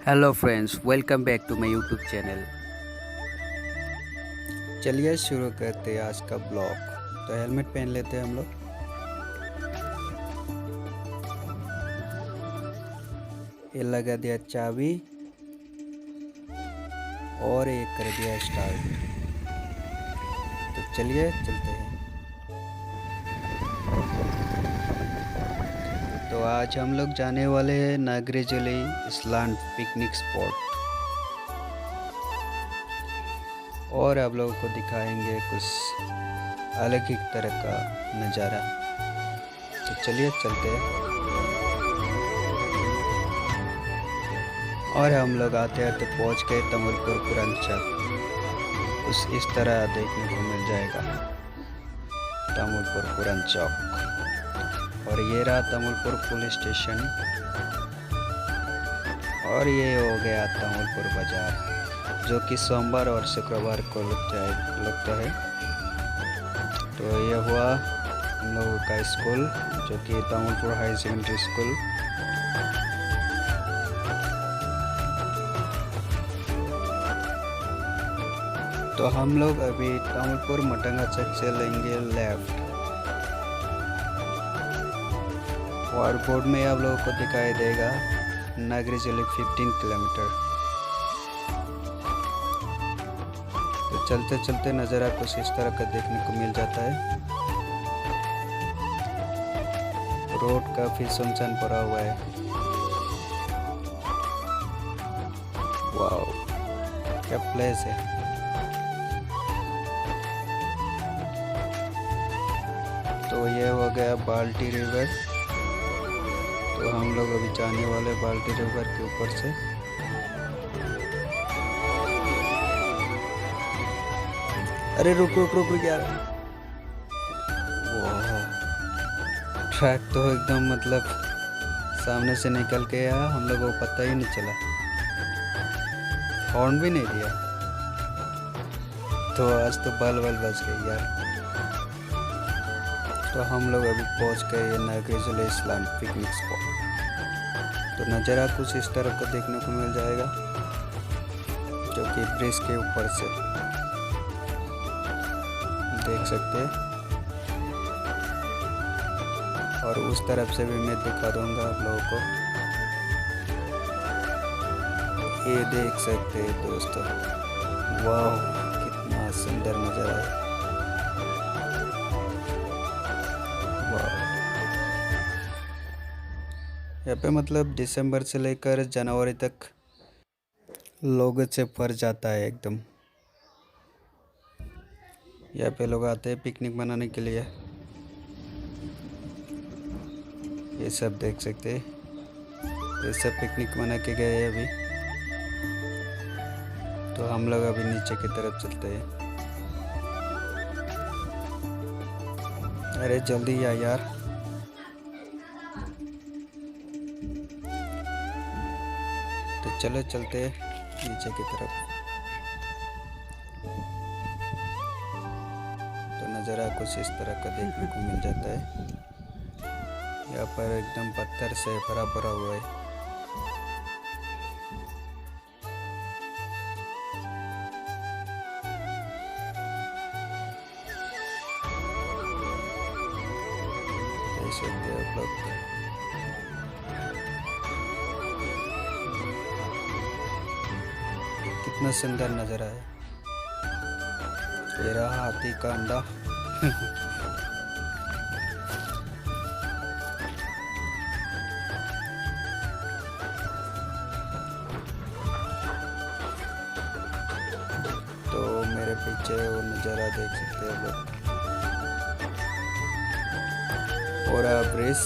Hello friends, welcome back to my YouTube channel. चलिए शुरू करते हैं आज का ब्लॉग। तो हेलमेट पहन लेते हैं हम लोग। ये लगा दिया चाबी और एक कर दिया स्टार्ट। तो चलिए चलते हैं। तो आज हम लोग जाने वाले हैं नागरेजली इस्लांड पिकनिक स्पॉट और आप लोगों को दिखाएंगे कुछ अलग ही तरह का नज़ारा। तो चलिए चलते हैं। और हम लोग आते आते पहुंच गए तमुलपुर पुरंचा। कुछ इस तरह देखने को मिल जाएगा तमुलपुर पुरंचा। और ये रहा तमुलपुर पुलिस स्टेशन और ये हो गया तमुलपुर बाज़ार, जो कि सोमवार और शुक्रवार को लगता है। तो ये हुआ हम लोगों का स्कूल, जो कि तमुलपुर हाई सेकेंडरी स्कूल। तो हम लोग अभी तमुलपुर मटंगा चक से लेंगे लेफ्ट। और बोर्ड में आप लोगों को दिखाई देगा नागरेजली 15 किलोमीटर। तो चलते चलते नज़ारा कुछ इस तरह का देखने को मिल जाता है। रोड काफ़ी सुनसान पड़ा हुआ है। वाओ, क्या प्लेस है। तो ये हो गया बाल्टी रिवर। तो हम लोग अभी जाने वाले बाल्टी रिवर के ऊपर से। अरे रुक रुक रुक रुक यार। वाह, ट्रैक तो एकदम मतलब सामने से निकल के आया, हम लोगों को पता ही नहीं चला, हॉर्न भी नहीं दिया। तो आज तो बल बच गई यार। तो हम लोग अभी पहुंच गए नागरेजली इस्लांड पिकनिक स्पॉट। तो नज़ारा कुछ इस तरह का देखने को मिल जाएगा, जो कि ब्रिज के ऊपर से देख सकते हैं। और उस तरफ से भी मैं दिखा दूंगा आप लोगों को। ये देख सकते हैं दोस्तों, वाह कितना सुंदर नज़ारा है। यहाँ पे मतलब दिसंबर से लेकर जनवरी तक लोगों से भर जाता है एकदम। यहाँ पे लोग आते हैं पिकनिक मनाने के लिए। ये सब देख सकते हैं, ये सब पिकनिक मना के गए हैं अभी। तो हम लोग अभी नीचे की तरफ चलते हैं। अरे जल्दी आ यार। तो चलो चलते हैं नीचे की तरफ। तो नज़ारा कुछ इस तरह का देखने को मिल जाता है। यहाँ पर एकदम पत्थर से भरा भरा हुआ है। देख सकते हैं आप लोग। कितना सुंदर नज़ारा है। ये रहा हाथी का अंडा। तो मेरे पीछे वो नज़ारा देख सकते हैं लोग। और ब्रिज,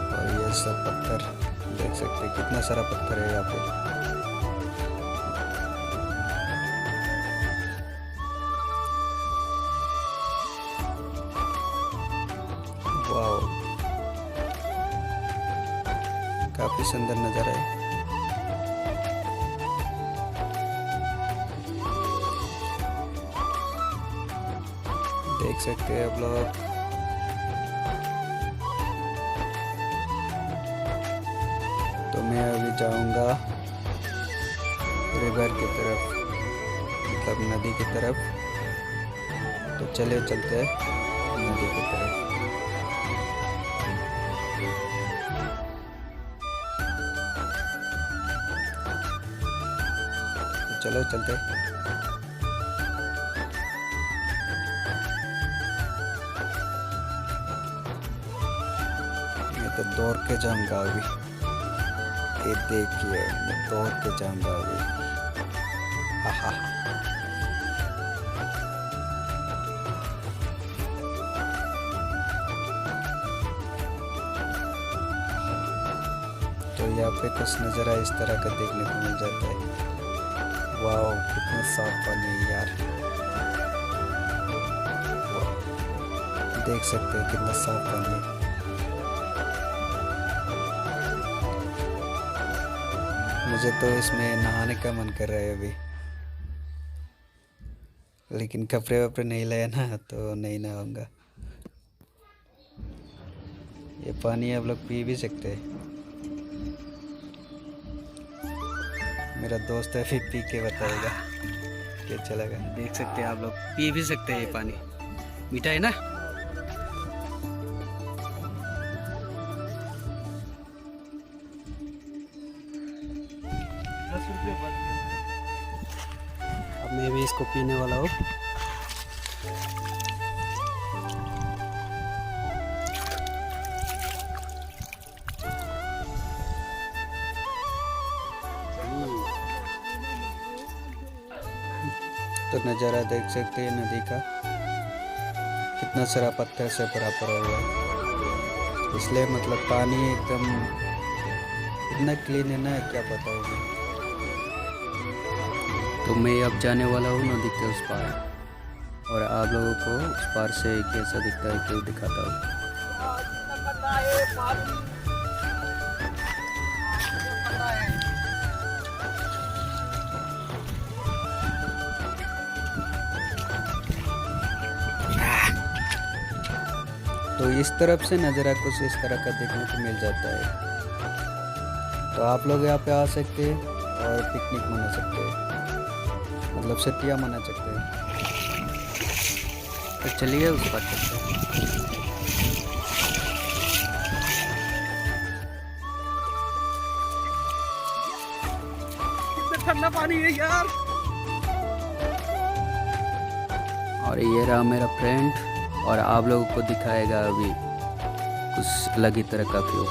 और ये सब पत्थर देख सकते हैं, कितना सारा पत्थर है यहाँ पे। वाह, काफी सुंदर नज़ारा है। देख सकते हैं आप लोग। जाऊंगा रिवर की तरफ, मतलब नदी की तरफ। तो चलिए चलते हैं नदी की तरफ। तो चलो चलते हैं। मैं तो दौड़ के जाऊंगा अभी, ये देखिए मैं दौड़ के जाऊंगा अभी। हा हा। तो यहाँ पे कुछ नज़ारा इस तरह का देखने को मिल जाता है। वाह कितना साफ पानी है यार, देख सकते हैं कितना साफ पानी है। मुझे तो इसमें नहाने का मन कर रहा है अभी, लेकिन कपड़े वपड़े नहीं लाया ना, तो नहीं नहाऊंगा। ये पानी आप लोग पी भी सकते हैं। मेरा दोस्त है, फिर पी के बताएगा क्या चलेगा। देख सकते हैं आप लोग, पी भी सकते हैं ये पानी, मीठा है ना। अब मैं भी इसको पीने वाला हूँ। तो नज़ारा देख सकते हैं नदी का, कितना सारा पत्थर से भरा पड़ा हुआ है, इसलिए मतलब पानी एकदम इतना क्लीन है ना, क्या बताऊँ मैं। तो मैं अब जाने वाला हूँ नदी के उस पार, और आप लोगों को उस पार से कैसा दिखता है क्यों दिखाता हूँ। तो इस तरफ से नज़ारा कुछ इस तरह का देखने को मिल जाता है। तो आप लोग यहाँ पे आ सकते हैं और पिकनिक मना सकते हैं, मतलब छुट्टियाँ मना सकते हैं। तो चलिए उस पार चलते हैं। कितना ठंडा पानी है यार। और ये रहा मेरा फ्रेंड, और आप लोगों को दिखाएगा अभी कुछ अलग ही तरह का व्यू।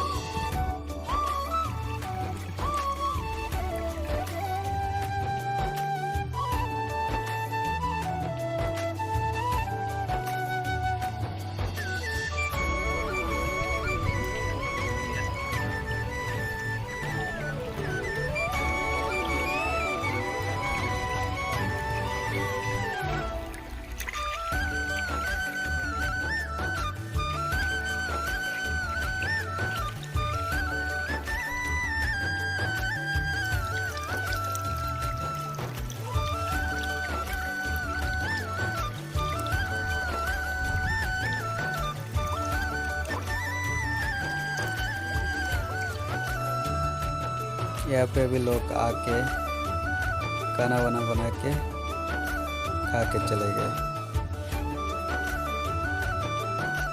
यहाँ पे भी लोग आके खाना वाना बना के खा के चले गए।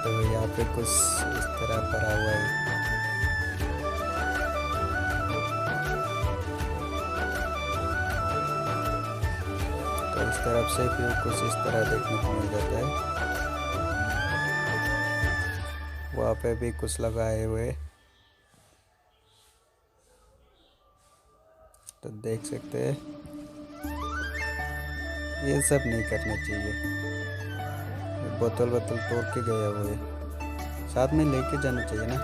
तो यहाँ पे कुछ इस तरह भरा हुआ है। तो इस तरफ से भी कुछ इस तरह देखने को मिल जाता है। वहाँ पे भी कुछ लगाए हुए, तो देख सकते हैं। ये सब नहीं करना चाहिए। बोतल तोड़ के गया हुआ है, साथ में लेके जाना चाहिए ना।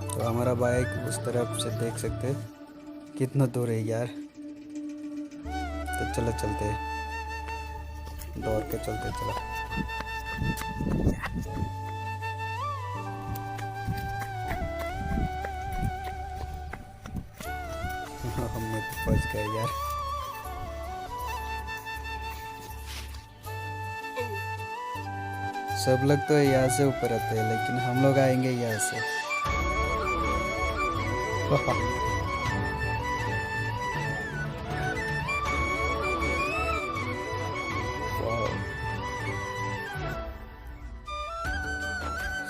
तो हमारा बाइक उस तरफ से देख सकते हैं कितना दूर है यार। तो चलो चलते हैं, दौड़ के चलते चलो। हमने पहुंच गए यार। सब लोग तो यहाँ से ऊपर आते हैं, लेकिन हम लोग आएंगे यहाँ से।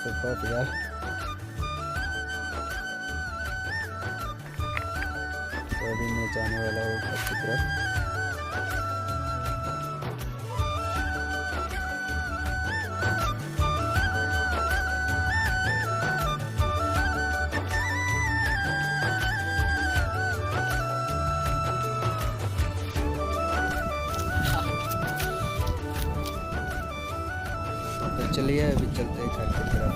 सुपर यार। तो अभी मैं जाने वाला हूँ घर की तरफ। तो चलिए अभी चलते हैं घर की तरफ।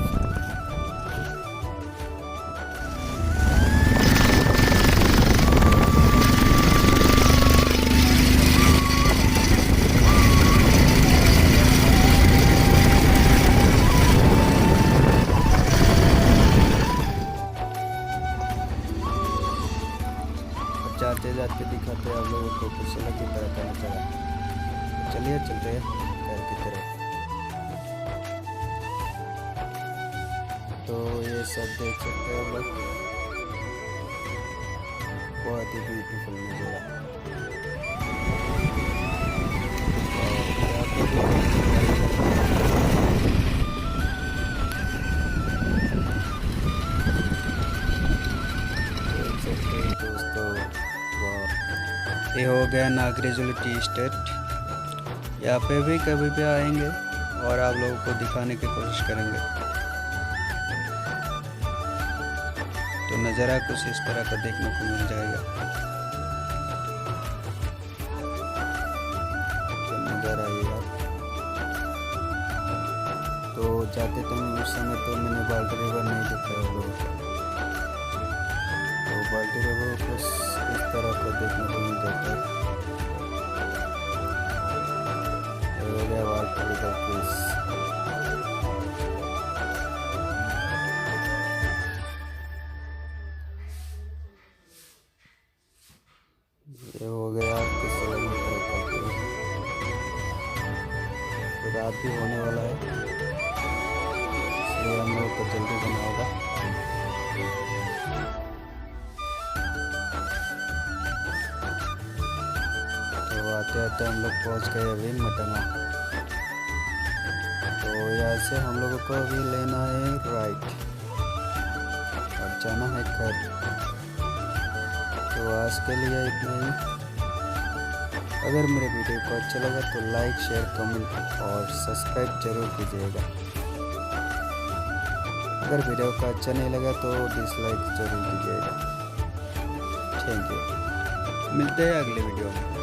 जाते जाते दिखाते हैं आप लोगों को कुछ अलग ही तरह का नजारा। तो चलिए चलते हैं घर की तरफ। तो ये सब देख सकते हैं आप लोग, बहुत ही ब्यूटीफुल नज़ारा। देख सकते हैं दोस्तों, वाह। ये हो गया नागरेजुली टी एस्टेट। यहाँ पे भी कभी भी आएंगे और आप लोगों को दिखाने की कोशिश करेंगे। तो नज़ारा कुछ इस तरह का देखने को मिल जाएगा। तो नज़ारा ये यार। तो जाते टाइम उस समय तो मैंने बाल्टी रिवर नहीं देखा है लोगों को। तो बाल्टी रिवर कुछ इस तरह का देखने को मिल जाता है। ये हो गया बाल्टी रिवर केस। ये हो गया किसी तो रात भी होने वाला है, इसलिए हम लोग को जल्दी जाना होगा। तो आते आते हम लोग पहुंच गए अभी मटना। तो यहाँ से हम लोगों को अभी लेना है राइट और जाना है घर। तो आज के लिए इतना ही। अगर मेरे वीडियो को अच्छा लगा तो लाइक शेयर कमेंट और सब्सक्राइब जरूर कीजिएगा। अगर वीडियो का अच्छा नहीं लगा तो डिसलाइक जरूर कीजिएगा। Thank you. मिलते हैं अगले वीडियो में।